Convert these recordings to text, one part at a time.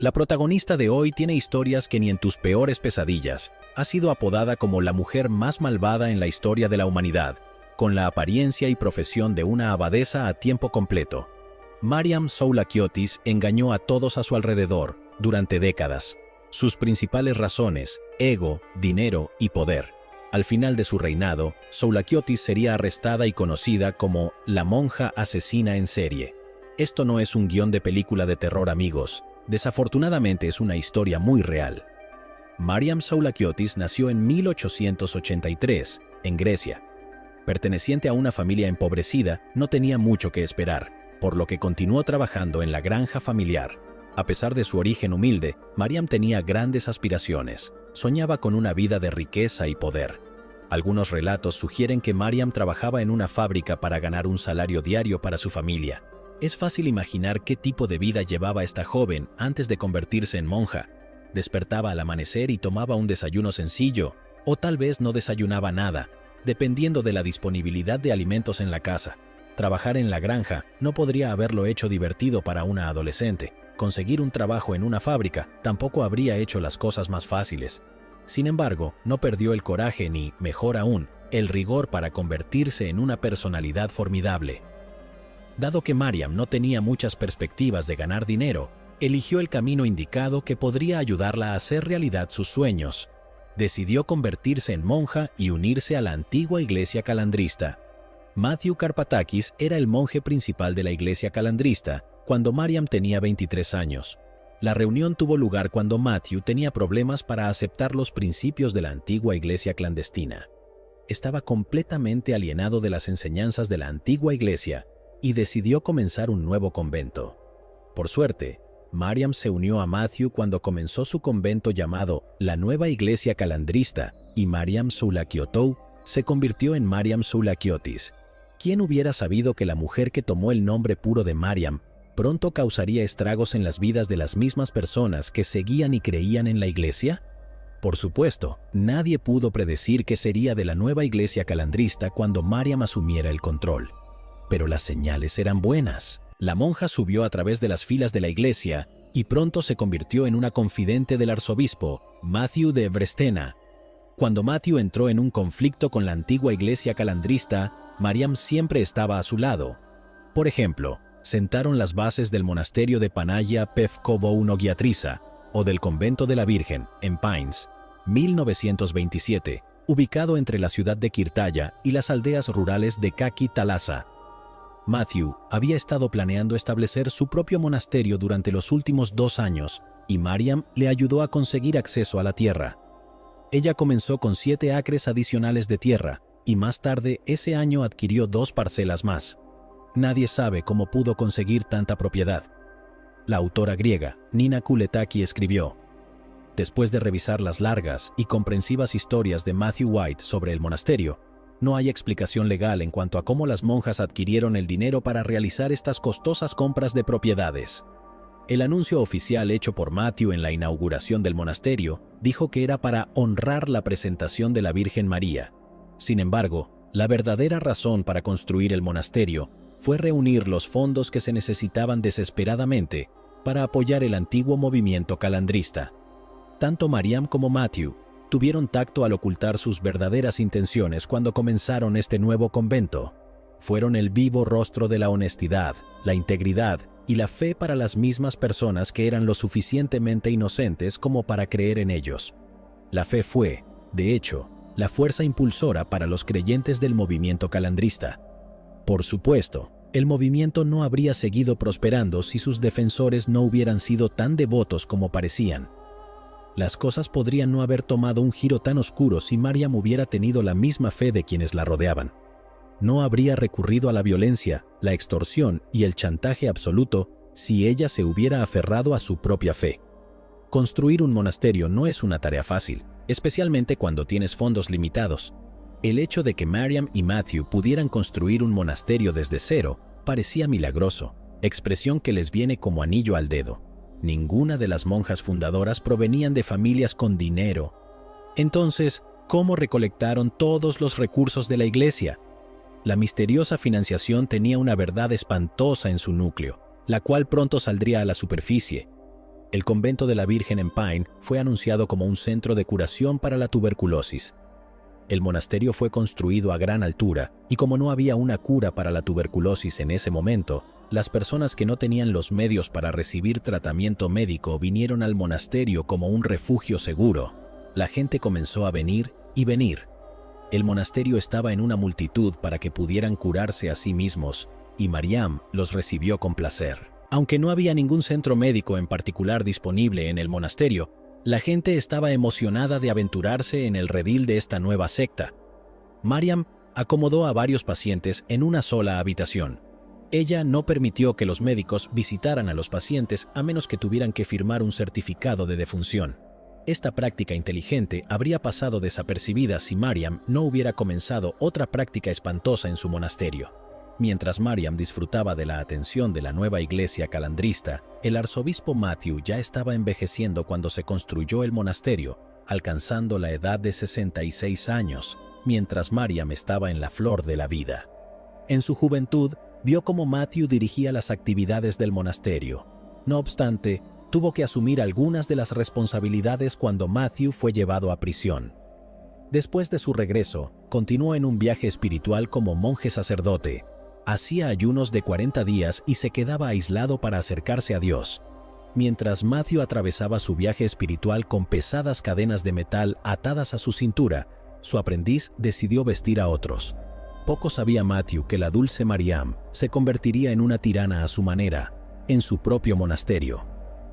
La protagonista de hoy tiene historias que ni en tus peores pesadillas. Ha sido apodada como la mujer más malvada en la historia de la humanidad, con la apariencia y profesión de una abadesa a tiempo completo. Mariam Soulakiotis engañó a todos a su alrededor durante décadas. Sus principales razones: ego, dinero y poder. Al final de su reinado, Soulakiotis sería arrestada y conocida como la monja asesina en serie. Esto no es un guión de película de terror, amigos. Desafortunadamente es una historia muy real. Mariam Soulakiotis nació en 1883, en Grecia. Perteneciente a una familia empobrecida, no tenía mucho que esperar, por lo que continuó trabajando en la granja familiar. A pesar de su origen humilde, Mariam tenía grandes aspiraciones. Soñaba con una vida de riqueza y poder. Algunos relatos sugieren que Mariam trabajaba en una fábrica para ganar un salario diario para su familia. Es fácil imaginar qué tipo de vida llevaba esta joven antes de convertirse en monja. Despertaba al amanecer y tomaba un desayuno sencillo, o tal vez no desayunaba nada, dependiendo de la disponibilidad de alimentos en la casa. Trabajar en la granja no podría haberlo hecho divertido para una adolescente. Conseguir un trabajo en una fábrica tampoco habría hecho las cosas más fáciles. Sin embargo, no perdió el coraje ni, mejor aún, el rigor para convertirse en una personalidad formidable. Dado que Mariam no tenía muchas perspectivas de ganar dinero, eligió el camino indicado que podría ayudarla a hacer realidad sus sueños. Decidió convertirse en monja y unirse a la antigua iglesia calandrista. Matthew Karpatakis era el monje principal de la iglesia calandrista cuando Mariam tenía 23 años. La reunión tuvo lugar cuando Matthew tenía problemas para aceptar los principios de la antigua iglesia clandestina. Estaba completamente alienado de las enseñanzas de la antigua iglesia y decidió comenzar un nuevo convento. Por suerte, Mariam se unió a Matthew cuando comenzó su convento llamado la Nueva Iglesia Calandrista, y Mariam Soulakiotou se convirtió en Mariam Soulakiotis. ¿Quién hubiera sabido que la mujer que tomó el nombre puro de Mariam pronto causaría estragos en las vidas de las mismas personas que seguían y creían en la iglesia? Por supuesto, nadie pudo predecir qué sería de la Nueva Iglesia Calandrista cuando Mariam asumiera el control. Pero las señales eran buenas. La monja subió a través de las filas de la iglesia y pronto se convirtió en una confidente del arzobispo, Matthew de Brestena. Cuando Matthew entró en un conflicto con la antigua iglesia calandrista, Mariam siempre estaba a su lado. Por ejemplo, sentaron las bases del monasterio de Panaya Pevkovo-Nogiatrisa o del convento de la Virgen, en Pines, 1927, ubicado entre la ciudad de Kirtaya y las aldeas rurales de Kaki-Talasa. Matthew había estado planeando establecer su propio monasterio durante los últimos 2 años y Mariam le ayudó a conseguir acceso a la tierra. Ella comenzó con 7 acres adicionales de tierra y más tarde ese año adquirió 2 parcelas más. Nadie sabe cómo pudo conseguir tanta propiedad. La autora griega Nina Kuletaki escribió: después de revisar las largas y comprensivas historias de Matthew White sobre el monasterio, no hay explicación legal en cuanto a cómo las monjas adquirieron el dinero para realizar estas costosas compras de propiedades. El anuncio oficial hecho por Matthew en la inauguración del monasterio dijo que era para honrar la presentación de la Virgen María. Sin embargo, la verdadera razón para construir el monasterio fue reunir los fondos que se necesitaban desesperadamente para apoyar el antiguo movimiento calandrista. Tanto Mariam como Matthew tuvieron tacto al ocultar sus verdaderas intenciones cuando comenzaron este nuevo convento. Fueron el vivo rostro de la honestidad, la integridad y la fe para las mismas personas que eran lo suficientemente inocentes como para creer en ellos. La fe fue, de hecho, la fuerza impulsora para los creyentes del movimiento calandrista. Por supuesto, el movimiento no habría seguido prosperando si sus defensores no hubieran sido tan devotos como parecían. Las cosas podrían no haber tomado un giro tan oscuro si Mariam hubiera tenido la misma fe de quienes la rodeaban. No habría recurrido a la violencia, la extorsión y el chantaje absoluto si ella se hubiera aferrado a su propia fe. Construir un monasterio no es una tarea fácil, especialmente cuando tienes fondos limitados. El hecho de que Mariam y Matthew pudieran construir un monasterio desde cero parecía milagroso, expresión que les viene como anillo al dedo. Ninguna de las monjas fundadoras provenían de familias con dinero. Entonces, ¿cómo recolectaron todos los recursos de la iglesia? La misteriosa financiación tenía una verdad espantosa en su núcleo, la cual pronto saldría a la superficie. El convento de la Virgen en Pine fue anunciado como un centro de curación para la tuberculosis. El monasterio fue construido a gran altura, y como no había una cura para la tuberculosis en ese momento, las personas que no tenían los medios para recibir tratamiento médico vinieron al monasterio como un refugio seguro. La gente comenzó a venir y venir. El monasterio estaba en una multitud para que pudieran curarse a sí mismos, y Mariam los recibió con placer. Aunque no había ningún centro médico en particular disponible en el monasterio, la gente estaba emocionada de aventurarse en el redil de esta nueva secta. Mariam acomodó a varios pacientes en una sola habitación. Ella no permitió que los médicos visitaran a los pacientes a menos que tuvieran que firmar un certificado de defunción. Esta práctica inteligente habría pasado desapercibida si Mariam no hubiera comenzado otra práctica espantosa en su monasterio. Mientras Mariam disfrutaba de la atención de la nueva iglesia calandrista, el arzobispo Matthew ya estaba envejeciendo cuando se construyó el monasterio, alcanzando la edad de 66 años, mientras Mariam estaba en la flor de la vida. En su juventud, vio cómo Matthew dirigía las actividades del monasterio. No obstante, tuvo que asumir algunas de las responsabilidades cuando Matthew fue llevado a prisión. Después de su regreso, continuó en un viaje espiritual como monje sacerdote. Hacía ayunos de 40 días y se quedaba aislado para acercarse a Dios. Mientras Matthew atravesaba su viaje espiritual con pesadas cadenas de metal atadas a su cintura, su aprendiz decidió vestir a otros. Poco sabía Matthew que la dulce Mariam se convertiría en una tirana a su manera, en su propio monasterio.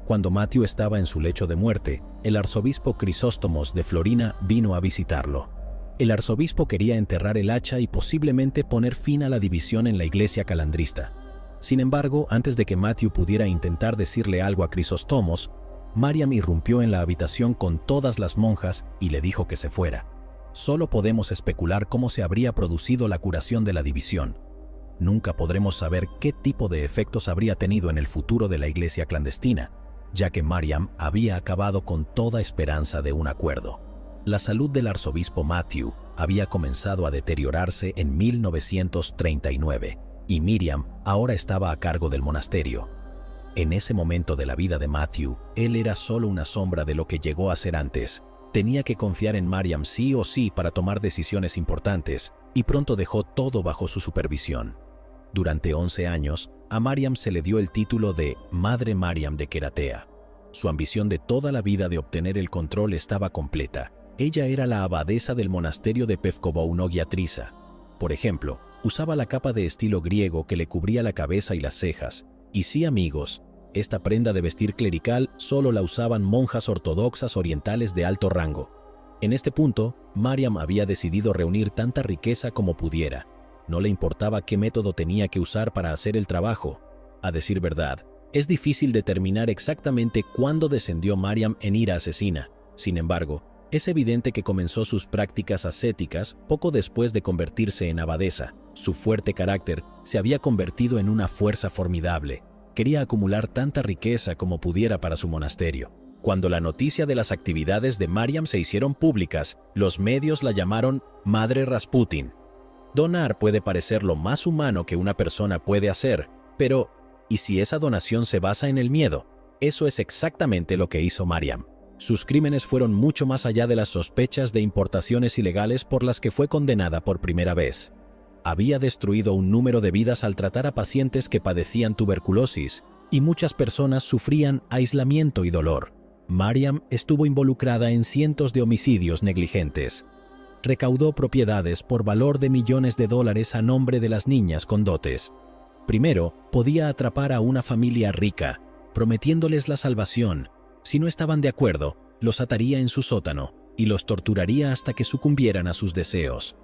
Cuando Matthew estaba en su lecho de muerte, el arzobispo Crisóstomos de Florina vino a visitarlo. El arzobispo quería enterrar el hacha y posiblemente poner fin a la división en la iglesia calandrista. Sin embargo, antes de que Matthew pudiera intentar decirle algo a Crisóstomos, Mariam irrumpió en la habitación con todas las monjas y le dijo que se fuera. Solo podemos especular cómo se habría producido la curación de la división. Nunca podremos saber qué tipo de efectos habría tenido en el futuro de la iglesia clandestina, ya que Mariam había acabado con toda esperanza de un acuerdo. La salud del arzobispo Matthew había comenzado a deteriorarse en 1939 y Miriam ahora estaba a cargo del monasterio. En ese momento de la vida de Matthew, él era solo una sombra de lo que llegó a ser antes. Tenía que confiar en Mariam sí o sí para tomar decisiones importantes y pronto dejó todo bajo su supervisión. Durante 11 años, a Mariam se le dio el título de Madre Mariam de Keratea. Su ambición de toda la vida de obtener el control estaba completa. Ella era la abadesa del monasterio de Pevkovounogiatrisa. Por ejemplo, usaba la capa de estilo griego que le cubría la cabeza y las cejas. Y sí, amigos, esta prenda de vestir clerical solo la usaban monjas ortodoxas orientales de alto rango. En este punto, Mariam había decidido reunir tanta riqueza como pudiera. No le importaba qué método tenía que usar para hacer el trabajo. A decir verdad, es difícil determinar exactamente cuándo descendió Mariam en ira asesina. Sin embargo, es evidente que comenzó sus prácticas ascéticas poco después de convertirse en abadesa. Su fuerte carácter se había convertido en una fuerza formidable. Quería acumular tanta riqueza como pudiera para su monasterio. Cuando la noticia de las actividades de Mariam se hicieron públicas, los medios la llamaron Madre Rasputin. Donar puede parecer lo más humano que una persona puede hacer, pero ¿y si esa donación se basa en el miedo? Eso es exactamente lo que hizo Mariam. Sus crímenes fueron mucho más allá de las sospechas de importaciones ilegales por las que fue condenada por primera vez. Había destruido un número de vidas al tratar a pacientes que padecían tuberculosis, y muchas personas sufrían aislamiento y dolor. Mariam estuvo involucrada en cientos de homicidios negligentes. Recaudó propiedades por valor de millones de dólares a nombre de las niñas con dotes. Primero, podía atrapar a una familia rica, prometiéndoles la salvación. Si no estaban de acuerdo, los ataría en su sótano y los torturaría hasta que sucumbieran a sus deseos.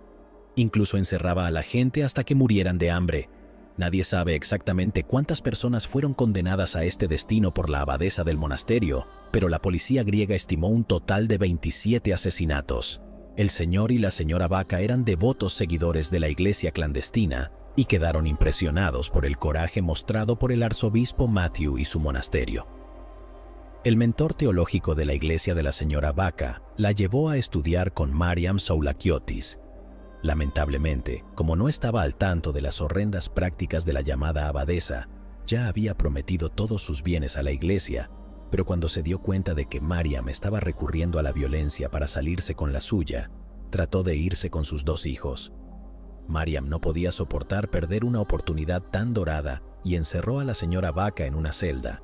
Incluso encerraba a la gente hasta que murieran de hambre. Nadie sabe exactamente cuántas personas fueron condenadas a este destino por la abadesa del monasterio, pero la policía griega estimó un total de 27 asesinatos. El señor y la señora Vaca eran devotos seguidores de la iglesia clandestina y quedaron impresionados por el coraje mostrado por el arzobispo Matthew y su monasterio. El mentor teológico de la iglesia de la señora Vaca la llevó a estudiar con Mariam Soulakiotis. Lamentablemente, como no estaba al tanto de las horrendas prácticas de la llamada abadesa, ya había prometido todos sus bienes a la iglesia, Pero cuando se dio cuenta de que Mariam estaba recurriendo a la violencia para salirse con la suya, trató de irse con sus 2 hijos. Mariam no podía soportar perder una oportunidad tan dorada y encerró a la señora Vaca en una celda.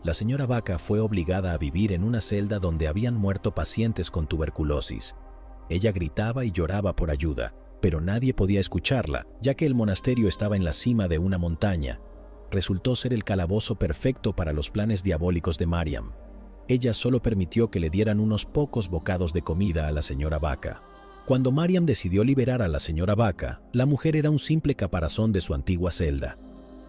La señora Vaca fue obligada a vivir en una celda donde habían muerto pacientes con tuberculosis. Ella gritaba y lloraba por ayuda, pero nadie podía escucharla, ya que el monasterio estaba en la cima de una montaña. Resultó ser el calabozo perfecto para los planes diabólicos de Mariam. Ella solo permitió que le dieran unos pocos bocados de comida a la señora Vaca. Cuando Mariam decidió liberar a la señora Vaca, la mujer era un simple caparazón de su antigua celda.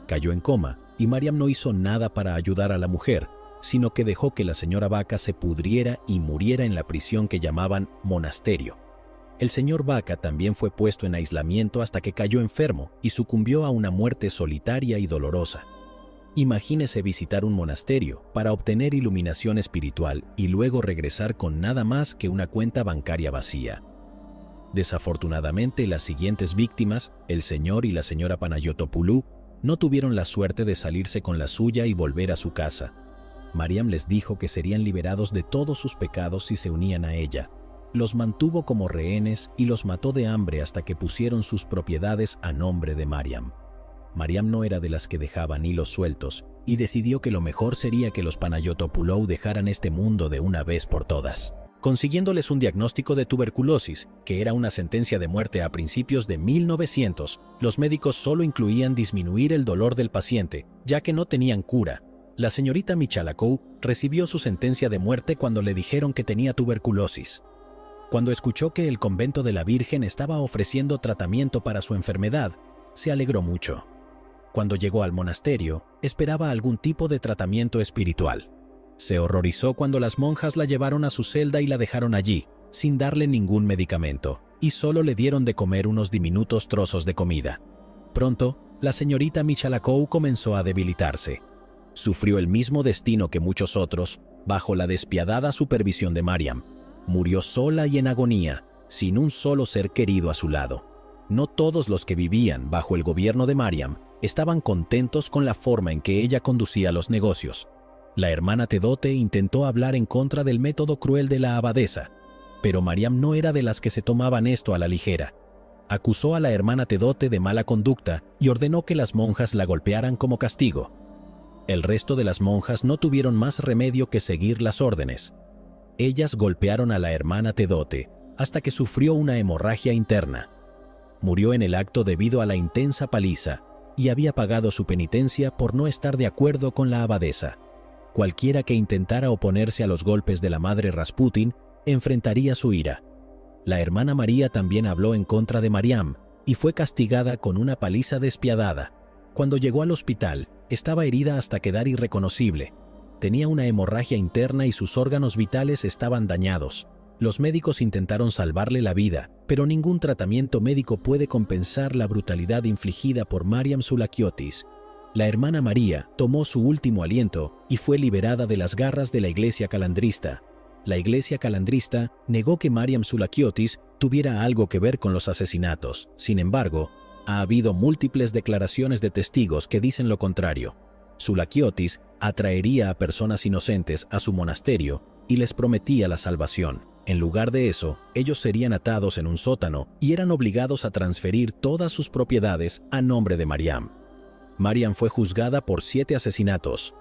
Cayó en coma y Mariam no hizo nada para ayudar a la mujer, sino que dejó que la señora Vaca se pudriera y muriera en la prisión que llamaban monasterio. El señor Vaca también fue puesto en aislamiento hasta que cayó enfermo y sucumbió a una muerte solitaria y dolorosa. Imagínese visitar un monasterio para obtener iluminación espiritual y luego regresar con nada más que una cuenta bancaria vacía. Desafortunadamente, las siguientes víctimas, el señor y la señora Panayotopoulou, no tuvieron la suerte de salirse con la suya y volver a su casa. Mariam les dijo que serían liberados de todos sus pecados si se unían a ella. Los mantuvo como rehenes y los mató de hambre hasta que pusieron sus propiedades a nombre de Mariam. Mariam no era de las que dejaban hilos sueltos y decidió que lo mejor sería que los Panayotopoulou dejaran este mundo de una vez por todas, consiguiéndoles un diagnóstico de tuberculosis, que era una sentencia de muerte a principios de 1900. Los médicos solo incluían disminuir el dolor del paciente, ya que no tenían cura. La señorita Michalakov recibió su sentencia de muerte cuando le dijeron que tenía tuberculosis. Cuando escuchó que el convento de la Virgen estaba ofreciendo tratamiento para su enfermedad, se alegró mucho. Cuando llegó al monasterio, esperaba algún tipo de tratamiento espiritual. Se horrorizó cuando las monjas la llevaron a su celda y la dejaron allí, sin darle ningún medicamento, y solo le dieron de comer unos diminutos trozos de comida. Pronto, la señorita Michalakov comenzó a debilitarse. Sufrió el mismo destino que muchos otros, bajo la despiadada supervisión de Mariam. Murió sola y en agonía, sin un solo ser querido a su lado. No todos los que vivían bajo el gobierno de Mariam estaban contentos con la forma en que ella conducía los negocios. La hermana Tedote intentó hablar en contra del método cruel de la abadesa, pero Mariam no era de las que se tomaban esto a la ligera. Acusó a la hermana Tedote de mala conducta y ordenó que las monjas la golpearan como castigo. El resto de las monjas no tuvieron más remedio que seguir las órdenes. Ellas golpearon a la hermana Tedote hasta que sufrió una hemorragia interna. Murió en el acto debido a la intensa paliza y había pagado su penitencia por no estar de acuerdo con la abadesa. Cualquiera que intentara oponerse a los golpes de la madre Rasputin enfrentaría su ira. La hermana María también habló en contra de Mariam y fue castigada con una paliza despiadada. Cuando llegó al hospital, estaba herida hasta quedar irreconocible. Tenía una hemorragia interna y sus órganos vitales estaban dañados. Los médicos intentaron salvarle la vida, pero ningún tratamiento médico puede compensar la brutalidad infligida por Mariam Sulakiotis. La hermana María tomó su último aliento y fue liberada de las garras de la iglesia calandrista. La iglesia calandrista negó que Mariam Sulakiotis tuviera algo que ver con los asesinatos. Sin embargo, ha habido múltiples declaraciones de testigos que dicen lo contrario. Sulakiotis atraería a personas inocentes a su monasterio y les prometía la salvación. En lugar de eso, ellos serían atados en un sótano y eran obligados a transferir todas sus propiedades a nombre de Mariam. Mariam fue juzgada por 7 asesinatos.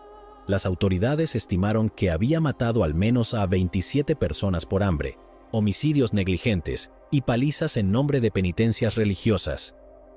Las autoridades estimaron que había matado al menos a 27 personas por hambre, homicidios negligentes y palizas en nombre de penitencias religiosas.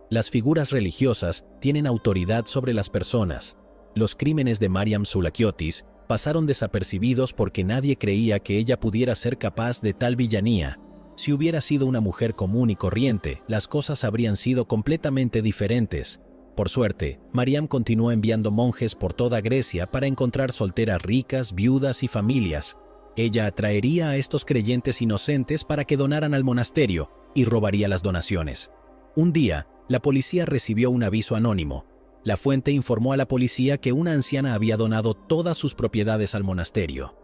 Las figuras religiosas tienen autoridad sobre las personas. Los crímenes de Mariam Sulakiotis pasaron desapercibidos porque nadie creía que ella pudiera ser capaz de tal villanía. Si hubiera sido una mujer común y corriente, las cosas habrían sido completamente diferentes. Por suerte, Mariam continuó enviando monjes por toda Grecia para encontrar solteras ricas, viudas y familias. Ella atraería a estos creyentes inocentes para que donaran al monasterio y robaría las donaciones. Un día, la policía recibió un aviso anónimo. La fuente informó a la policía que una anciana había donado todas sus propiedades al monasterio.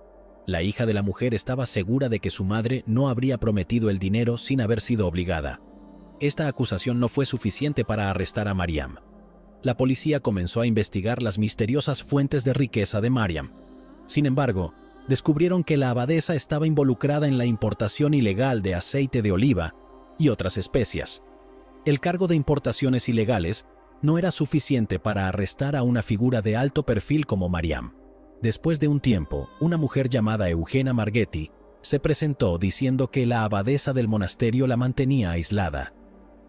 La hija de la mujer estaba segura de que su madre no habría prometido el dinero sin haber sido obligada. Esta acusación no fue suficiente para arrestar a Mariam. La policía comenzó a investigar las misteriosas fuentes de riqueza de Mariam. Sin embargo, descubrieron que la abadesa estaba involucrada en la importación ilegal de aceite de oliva y otras especias. El cargo de importaciones ilegales no era suficiente para arrestar a una figura de alto perfil como Mariam. Después de un tiempo, una mujer llamada Eugenia Marghetti se presentó diciendo que la abadesa del monasterio la mantenía aislada.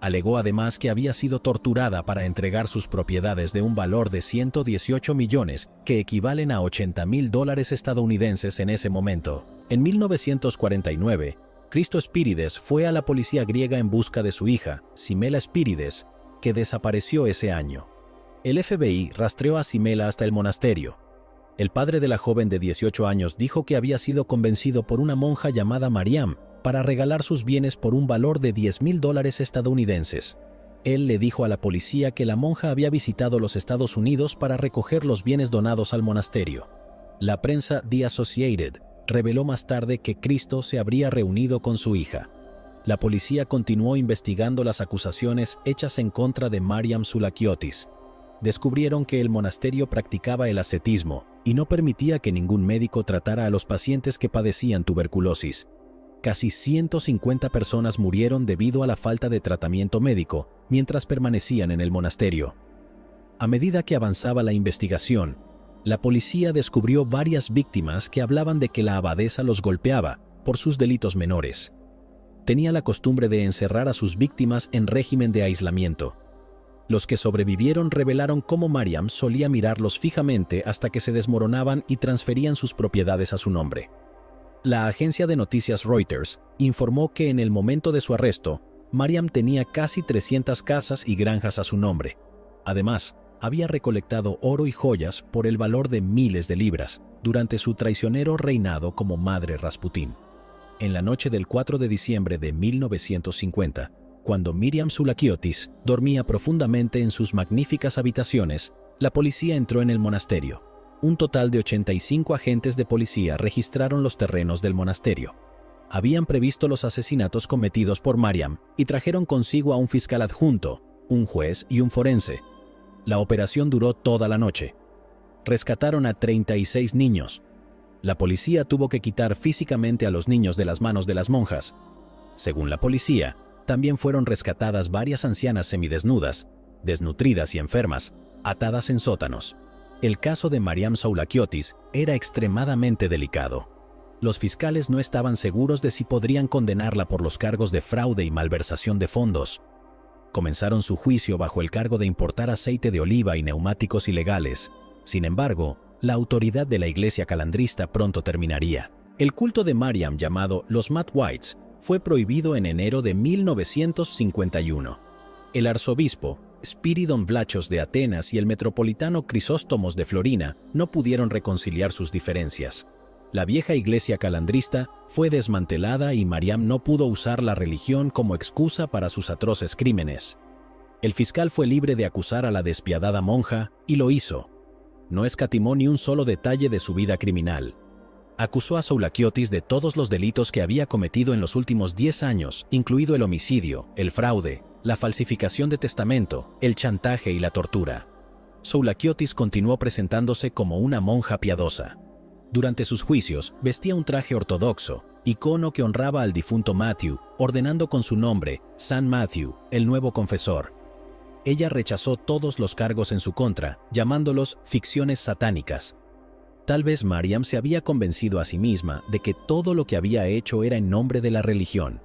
Alegó además que había sido torturada para entregar sus propiedades de un valor de 118 millones, que equivalen a $80.000 estadounidenses en ese momento. En 1949, Christo Spírides fue a la policía griega en busca de su hija, Simela Spírides, que desapareció ese año. El FBI rastreó a Simela hasta el monasterio. El padre de la joven de 18 años dijo que había sido convencido por una monja llamada Mariam para regalar sus bienes por un valor de $10.000 estadounidenses. Él le dijo a la policía que la monja había visitado los Estados Unidos para recoger los bienes donados al monasterio. La prensa The Associated reveló más tarde que Christo se habría reunido con su hija. La policía continuó investigando las acusaciones hechas en contra de Mariam Soulakiotis. Descubrieron que el monasterio practicaba el ascetismo y no permitía que ningún médico tratara a los pacientes que padecían tuberculosis. Casi 150 personas murieron debido a la falta de tratamiento médico mientras permanecían en el monasterio. A medida que avanzaba la investigación, la policía descubrió varias víctimas que hablaban de que la abadesa los golpeaba por sus delitos menores. Tenía la costumbre de encerrar a sus víctimas en régimen de aislamiento. Los que sobrevivieron revelaron cómo Mariam solía mirarlos fijamente hasta que se desmoronaban y transferían sus propiedades a su nombre. La agencia de noticias Reuters informó que en el momento de su arresto, Mariam tenía casi 300 casas y granjas a su nombre. Además, había recolectado oro y joyas por el valor de miles de libras durante su traicionero reinado como madre Rasputín. En la noche del 4 de diciembre de 1950, cuando Miriam Soulakiotis dormía profundamente en sus magníficas habitaciones, la policía entró en el monasterio. Un total de 85 agentes de policía registraron los terrenos del monasterio. Habían previsto los asesinatos cometidos por Mariam y trajeron consigo a un fiscal adjunto, un juez y un forense. La operación duró toda la noche. Rescataron a 36 niños. La policía tuvo que quitar físicamente a los niños de las manos de las monjas. Según la policía, también fueron rescatadas varias ancianas semidesnudas, desnutridas y enfermas, atadas en sótanos. El caso de Mariam Soulakiotis era extremadamente delicado. Los fiscales no estaban seguros de si podrían condenarla por los cargos de fraude y malversación de fondos. Comenzaron su juicio bajo el cargo de importar aceite de oliva y neumáticos ilegales. Sin embargo, la autoridad de la iglesia calandrista pronto terminaría. El culto de Mariam, llamado los Mad Whites, fue prohibido en enero de 1951. El arzobispo Spiridon Vlachos de Atenas y el metropolitano Crisóstomos de Florina no pudieron reconciliar sus diferencias. La vieja iglesia calandrista fue desmantelada y Mariam no pudo usar la religión como excusa para sus atroces crímenes. El fiscal fue libre de acusar a la despiadada monja y lo hizo. No escatimó ni un solo detalle de su vida criminal. Acusó a Soulakiotis de todos los delitos que había cometido en los últimos 10 años, incluido el homicidio, el fraude, la falsificación de testamento, el chantaje y la tortura. Soulakiotis continuó presentándose como una monja piadosa. Durante sus juicios, vestía un traje ortodoxo, icono que honraba al difunto Matthew, ordenando con su nombre, San Matthew, el nuevo confesor. Ella rechazó todos los cargos en su contra, llamándolos ficciones satánicas. Tal vez Mariam se había convencido a sí misma de que todo lo que había hecho era en nombre de la religión.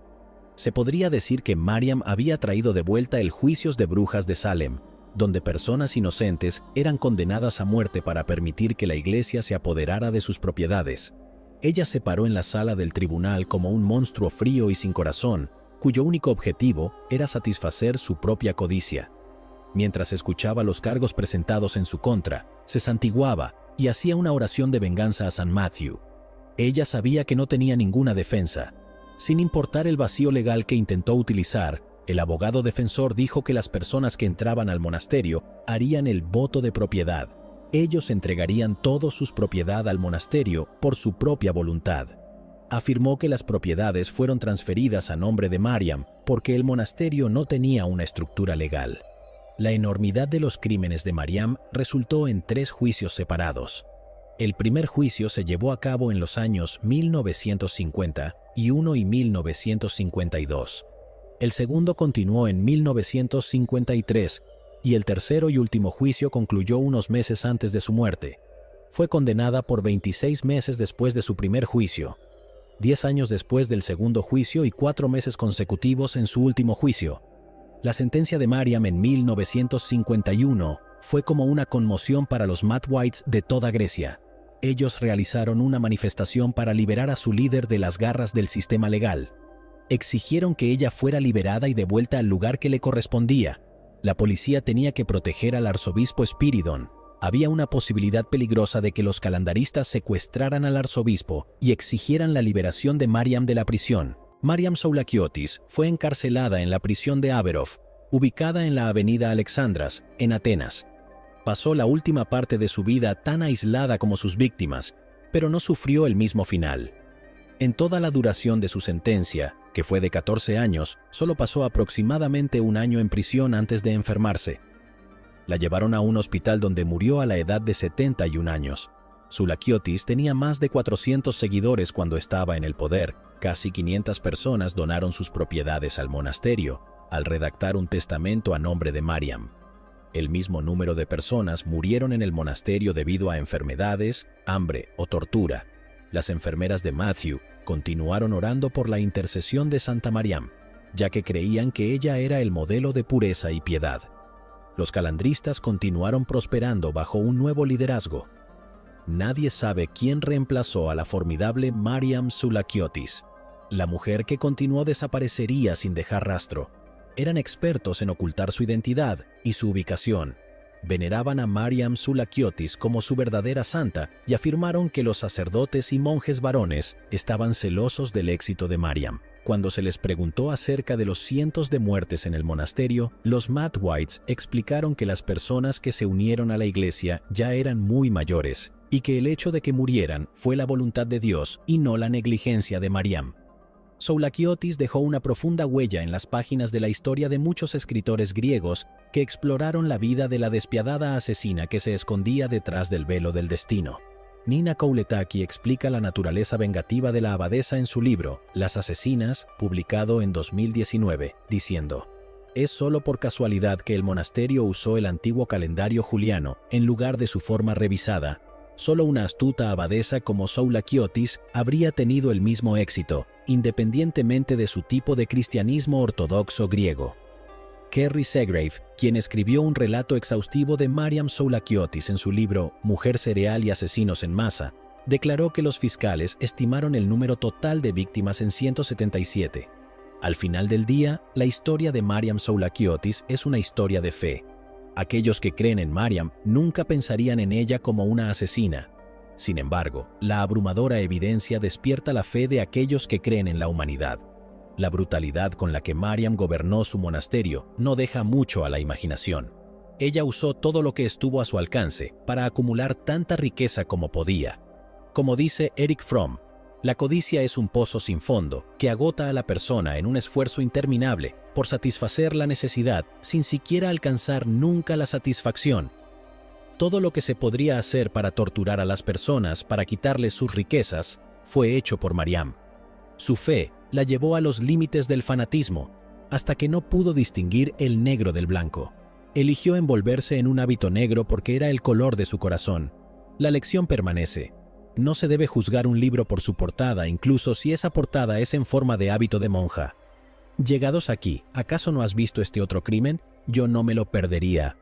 Se podría decir que Mariam había traído de vuelta el juicios de brujas de Salem, donde personas inocentes eran condenadas a muerte para permitir que la iglesia se apoderara de sus propiedades. Ella se paró en la sala del tribunal como un monstruo frío y sin corazón, cuyo único objetivo era satisfacer su propia codicia. Mientras escuchaba los cargos presentados en su contra, se santiguaba y hacía una oración de venganza a San Matthew. Ella sabía que no tenía ninguna defensa. Sin importar el vacío legal que intentó utilizar, el abogado defensor dijo que las personas que entraban al monasterio harían el voto de propiedad. Ellos entregarían toda su propiedad al monasterio por su propia voluntad. Afirmó que las propiedades fueron transferidas a nombre de Mariam porque el monasterio no tenía una estructura legal. La enormidad de los crímenes de Mariam resultó en 3 juicios separados. El primer juicio se llevó a cabo en los años 1951 y 1952. El segundo continuó en 1953 y el tercero y último juicio concluyó unos meses antes de su muerte. Fue condenada por 26 meses después de su primer juicio, 10 años después del segundo juicio y 4 meses consecutivos en su último juicio. La sentencia de Mariam en 1951 fue como una conmoción para los Matwhites de toda Grecia. Ellos realizaron una manifestación para liberar a su líder de las garras del sistema legal. Exigieron que ella fuera liberada y devuelta al lugar que le correspondía. La policía tenía que proteger al arzobispo Spiridon. Había una posibilidad peligrosa de que los calendaristas secuestraran al arzobispo y exigieran la liberación de Mariam de la prisión. Mariam Soulakiotis fue encarcelada en la prisión de Averov, ubicada en la avenida Alexandras, en Atenas. Pasó la última parte de su vida tan aislada como sus víctimas, pero no sufrió el mismo final. En toda la duración de su sentencia, que fue de 14 años, solo pasó aproximadamente un año en prisión antes de enfermarse. La llevaron a un hospital donde murió a la edad de 71 años. Soulakiotis tenía más de 400 seguidores cuando estaba en el poder. Casi 500 personas donaron sus propiedades al monasterio al redactar un testamento a nombre de Mariam. El mismo número de personas murieron en el monasterio debido a enfermedades, hambre o tortura. Las enfermeras de Matthew continuaron orando por la intercesión de Santa Mariam, ya que creían que ella era el modelo de pureza y piedad. Los calandristas continuaron prosperando bajo un nuevo liderazgo. Nadie sabe quién reemplazó a la formidable Mariam Soulakiotis. La mujer que continuó desaparecería sin dejar rastro. Eran expertos en ocultar su identidad y su ubicación. Veneraban a Mariam Soulakiotis como su verdadera santa y afirmaron que los sacerdotes y monjes varones estaban celosos del éxito de Mariam. Cuando se les preguntó acerca de los cientos de muertes en el monasterio, los Matwhites explicaron que las personas que se unieron a la iglesia ya eran muy mayores y que el hecho de que murieran fue la voluntad de Dios y no la negligencia de Mariam. Soulakiotis dejó una profunda huella en las páginas de la historia de muchos escritores griegos que exploraron la vida de la despiadada asesina que se escondía detrás del velo del destino. Nina Kouletaki explica la naturaleza vengativa de la abadesa en su libro Las asesinas, publicado en 2019, diciendo: «Es solo por casualidad que el monasterio usó el antiguo calendario juliano en lugar de su forma revisada. Solo una astuta abadesa como Soulakiotis habría tenido el mismo éxito, independientemente de su tipo de cristianismo ortodoxo griego». Kerry Segrave, quien escribió un relato exhaustivo de Mariam Soulakiotis en su libro Mujer cereal y asesinos en masa, declaró que los fiscales estimaron el número total de víctimas en 177. Al final del día, la historia de Mariam Soulakiotis es una historia de fe. Aquellos que creen en Mariam nunca pensarían en ella como una asesina. Sin embargo, la abrumadora evidencia despierta la fe de aquellos que creen en la humanidad. La brutalidad con la que Mariam gobernó su monasterio no deja mucho a la imaginación. Ella usó todo lo que estuvo a su alcance para acumular tanta riqueza como podía. Como dice Eric Fromm, la codicia es un pozo sin fondo que agota a la persona en un esfuerzo interminable por satisfacer la necesidad sin siquiera alcanzar nunca la satisfacción. Todo lo que se podría hacer para torturar a las personas para quitarles sus riquezas fue hecho por Mariam. Su fe la llevó a los límites del fanatismo, hasta que no pudo distinguir el negro del blanco. Eligió envolverse en un hábito negro porque era el color de su corazón. La lección permanece. No se debe juzgar un libro por su portada, incluso si esa portada es en forma de hábito de monja. Llegados aquí, ¿acaso no has visto este otro crimen? Yo no me lo perdería.